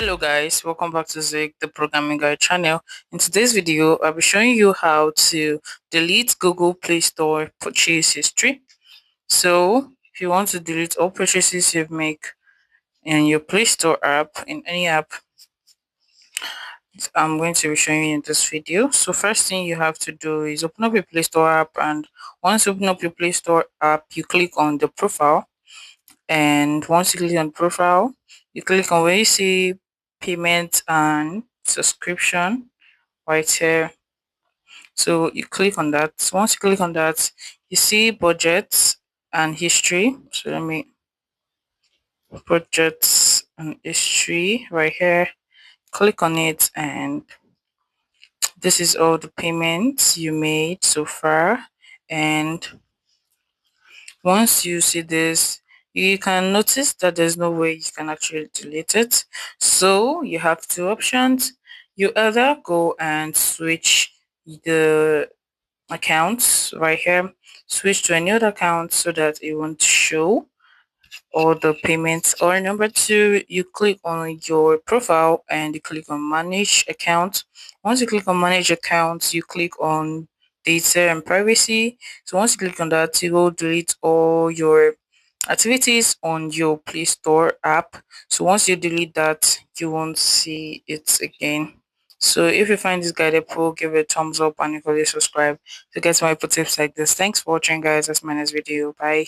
Hello guys, welcome back to Zig, the programming guide channel. In today's video, I'll be showing you how to delete Google Play Store purchase history. So if you want to delete all purchases you've made in your Play Store app, in any app, I'm going to be showing you in this video. So first thing you have to do is open up your Play Store app, and once you open up your Play Store app, you click on the profile. And once you click on profile, you click on where you see payment and subscription right here. So you click on that. Once you click on that, you see budgets and history. So let me budgets and history right here. Click on it, and this is all the payments you made so far. And once you see this, you can notice that there's no way you can actually delete it. So you have two options. You either go and switch the accounts right here, switch to any other account so that it won't show all the payments, or number two, you click on your profile and you click on manage account. Once you click on manage accounts, you click on data and privacy. So once you click on that, you will delete all your activities on your Play Store app. So once you delete that, you won't see it again. So if you find this guide helpful, give it a thumbs up and you can subscribe to get more tips like this. Thanks for watching guys. That's my next video. Bye.